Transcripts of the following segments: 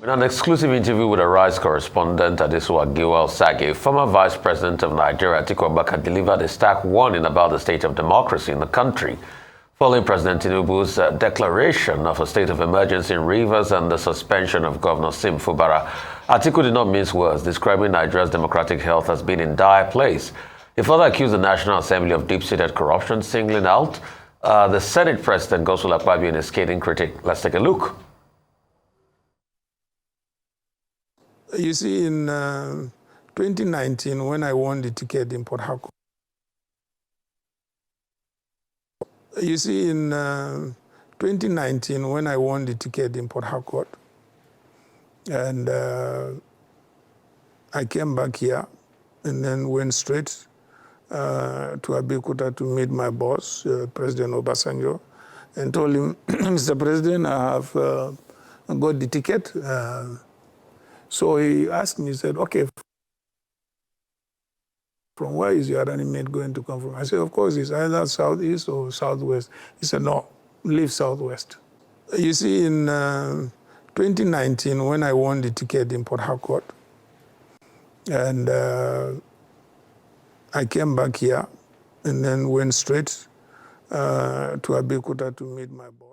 In an exclusive interview with Arise correspondent Atiku, former Vice President of Nigeria Atiku delivered a stark warning about the state of democracy in the country, following President Tinubu's declaration of a state of emergency in Rivers and the suspension of Governor Sim Fubara. Atiku did not mince words, describing Nigeria's democratic health as being in dire place. He further accused the National Assembly of deep-seated corruption, singling out the Senate President Akpabio in a scathing critic. Let's take a look. You see, in 2019, when I won the ticket in Port Harcourt, and I came back here and then went straight to Abeokuta to meet my boss, President Obasanjo, and told him, Mr. President, I have got the ticket. So he asked me, he said, okay, from where is your running mate going to come from? I said, of course, it's either southeast or southwest. He said, no, leave southwest. You see, in 2019, when I won the ticket in Port Harcourt, and I came back here and then went straight to Abeokuta to meet my boss.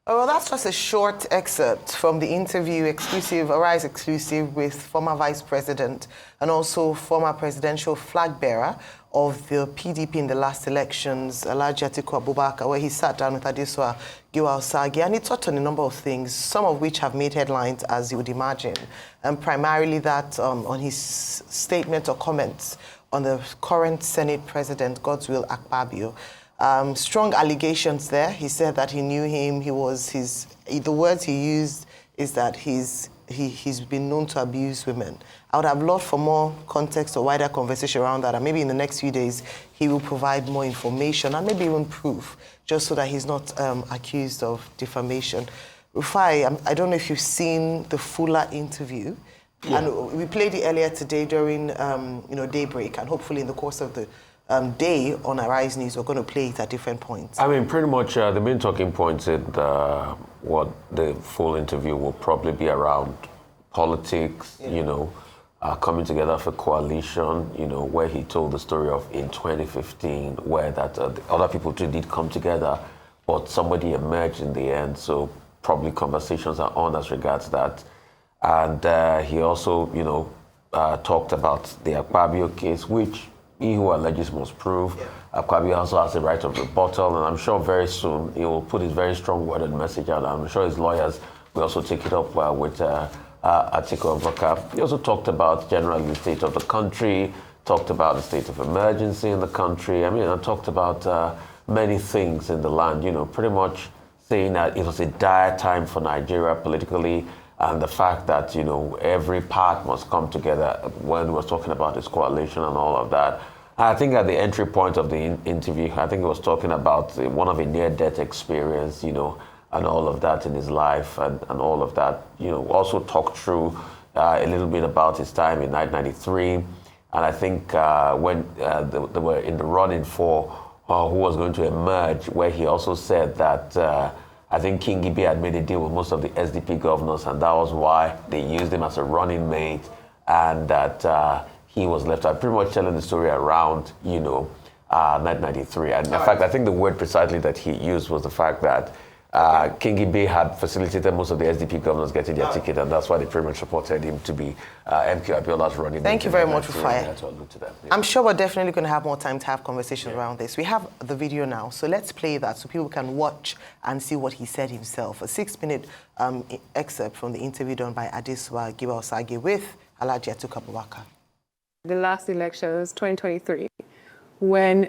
Oh, well, that's just a short excerpt from the interview, Arise exclusive, with former Vice President and also former presidential flag bearer of the PDP in the last elections, Alhaji Atiku Abubakar, where he sat down with Adesua Giwa-Osagi, and he touched on a number of things, some of which have made headlines, as you would imagine, and primarily that on his statement or comments on the current Senate President, God's will, Akpabio. Strong allegations there. He said that he knew him. The words he used is that he's been known to abuse women. I would have loved for more context or wider conversation around that, and maybe in the next few days he will provide more information and maybe even proof, just so that he's not accused of defamation. Rufai, I don't know if you've seen the fuller interview. Yeah. And we played it earlier today during daybreak, and hopefully in the course of the day on Arise News, we're going to play it at different points. I mean, pretty much the main talking points in what the full interview will probably be around politics, coming together for coalition, where he told the story of in 2015, where that the other people too did come together, but somebody emerged in the end. So probably conversations are on as regards that. And he also, talked about the Akpabio case, which he who alleges must prove. Yeah. Akpabio also has the right of rebuttal, and I'm sure very soon he will put his very strong worded message out. I'm sure his lawyers will also take it up with Atiku Abubakar. He also talked about generally the state of the country, talked about the state of emergency in the country. I mean, I talked about many things in the land, pretty much saying that it was a dire time for Nigeria politically, and the fact that, every part must come together when he was talking about his coalition and all of that. I think at the entry point of the interview, I think he was talking about one of a near-death experience, and all of that in his life and all of that. Also talked through a little bit about his time in 1993. And I think when they were in the running for who was going to emerge, where he also said that I think King Ibe had made a deal with most of the SDP governors, and that was why they used him as a running mate, and that he was left out, pretty much telling the story around, 1993. And in fact, I think the word precisely that he used was the fact that King Ibe had facilitated most of the SDP governors getting their ticket, and that's why they pretty much supported him to be MK Abiola's running mate. Thank you very much, Rufai. I'm sure we're definitely going to have more time to have conversations around this. We have the video now, so let's play that so people can watch and see what he said himself. A 6-minute excerpt from the interview done by Adesua Giwa-Osagi with Alhaji Atiku Abubakar. The last election was 2023. When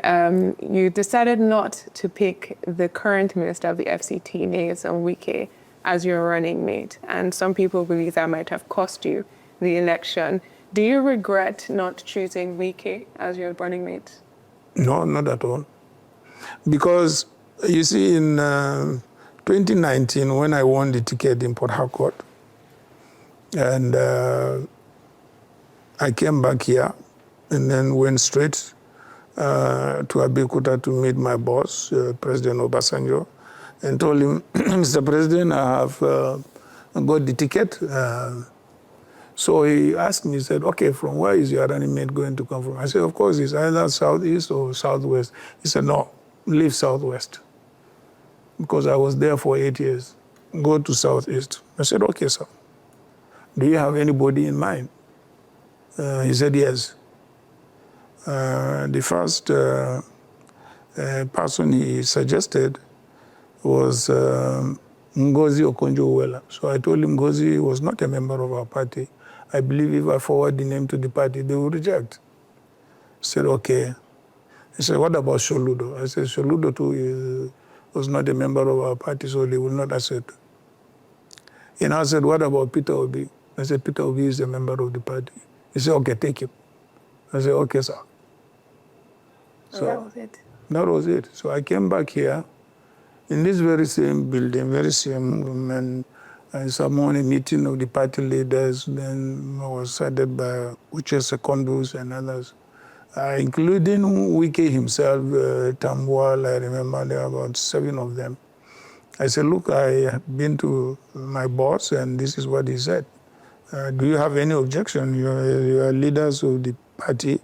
you decided not to pick the current minister of the FCT, Nyesom Wike, as your running mate, and some people believe that might have cost you the election. Do you regret not choosing Wike as your running mate? No, not at all. Because, you see, in 2019, when I won the ticket in Port Harcourt, and I came back here and then went straight to Abeokuta to meet my boss, President Obasanjo, and told him, Mr. President, I have got the ticket. So he asked me, he said, okay, from where is your running mate going to come from? I said, of course, it's either southeast or southwest. He said, no, leave southwest. Because I was there for 8 years. Go to southeast. I said, okay, sir. Do you have anybody in mind? He said, yes. The first person he suggested was Ngozi Okonjo-Iweala. So I told him Ngozi was not a member of our party. I believe if I forward the name to the party, they will reject. He said, okay. He said, what about Soludo? I said, Soludo too was not a member of our party, so they will not accept. And I said, what about Peter Obi? I said, Peter Obi is a member of the party. He said, okay, take him. I said, okay, sir. So that was it. That was it. So I came back here in this very same building, very same room, and some morning meeting of the party leaders. Then I was cited by Uche Secondus and others, including Wike himself, Tambuwal. I remember there were about 7 of them. I said, look, I have been to my boss, and this is what he said. Do you have any objection? You are leaders of the party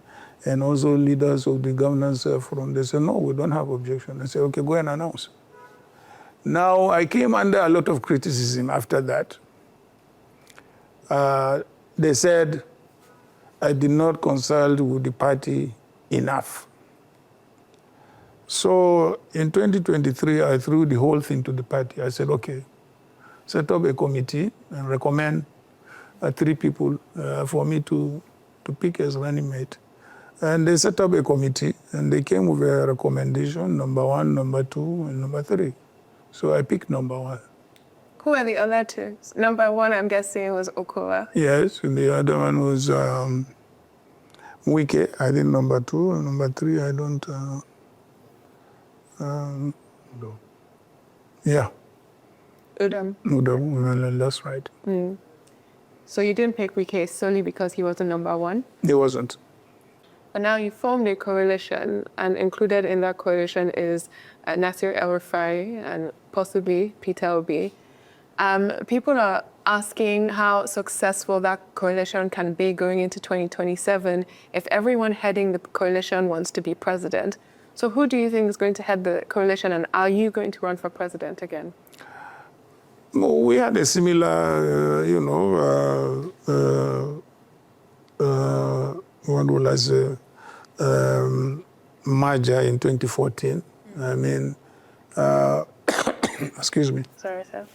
and also leaders of the governance forum. They said, no, we don't have objection. I said, okay, go and announce. Now, I came under a lot of criticism after that. They said I did not consult with the party enough. So in 2023, I threw the whole thing to the party. I said, okay, set up a committee and recommend 3 people for me to pick as running mate. And they set up a committee, and they came with a recommendation, number 1, number 2, and number 3. So I picked number 1. Who are the other 2? Number 1, I'm guessing, was Okowa. Yes, and the other one was Wike. I think number 2, and number 3, I don't... No. Yeah. Udom. Udom, that's right. So you didn't pick Wike solely because he was the number 1? He wasn't. But now you formed a coalition, and included in that coalition is Nasir El-Rufai and possibly Peter Obi. People are asking how successful that coalition can be going into 2027 if everyone heading the coalition wants to be president. So who do you think is going to head the coalition, and are you going to run for president again? We had a similar, what will I say, merger in 2014. I mean, excuse me. Sorry, sir.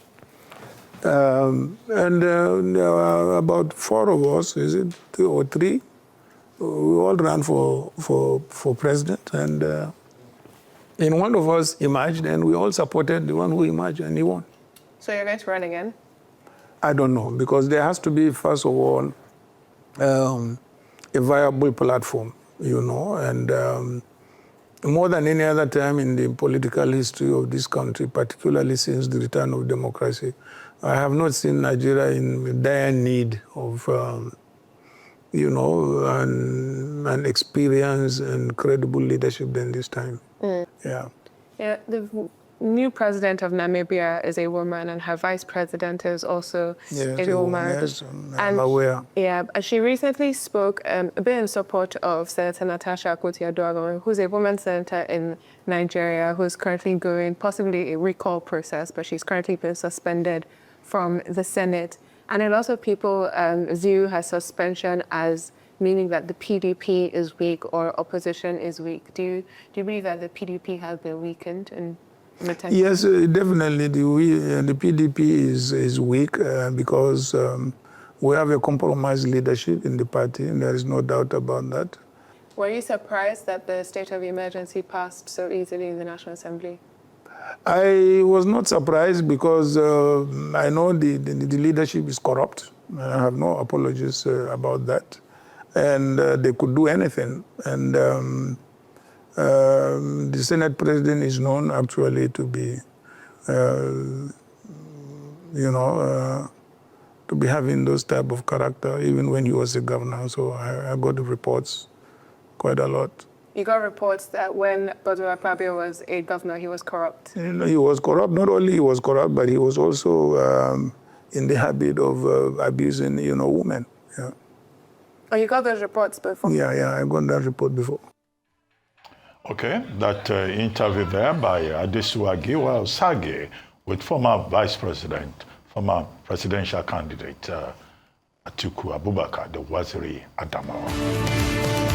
And there were about 4 of us, is it 2 or 3? We all ran for president, and one of us emerged, and we all supported the one who emerged, and he won. So you're going to run again? I don't know, because there has to be, first of all, a viable platform, and more than any other time in the political history of this country, particularly since the return of democracy, I have not seen Nigeria in dire need of, an experience and credible leadership than this time. Yeah. Yeah, the new president of Namibia is a woman, and her vice president is also a woman. Yes, I'm aware. Yeah, she recently spoke a bit in support of Senator Natasha Akpabio, who's a woman senator in Nigeria, who's currently going possibly a recall process, but she's currently been suspended from the Senate. And a lot of people view her suspension as meaning that the PDP is weak or opposition is weak. Do you believe that the PDP has been weakened in the time? Yes, definitely. The PDP is weak because we have a compromised leadership in the party, and there is no doubt about that. Were you surprised that the state of emergency passed so easily in the National Assembly? I was not surprised because I know the leadership is corrupt. I have no apologies about that. And they could do anything. And the Senate president is known actually to be, to be having those type of character, even when he was a governor. So I got the reports quite a lot. You got reports that when Akpabio was a governor, he was corrupt. He was corrupt. Not only he was corrupt, but he was also in the habit of abusing, women. Yeah. Oh, you got those reports before? Yeah, I got that report before. Okay, that interview there by Adesuwa Sage with former Vice President, former presidential candidate Atiku Abubakar, the Waziri Adamawa.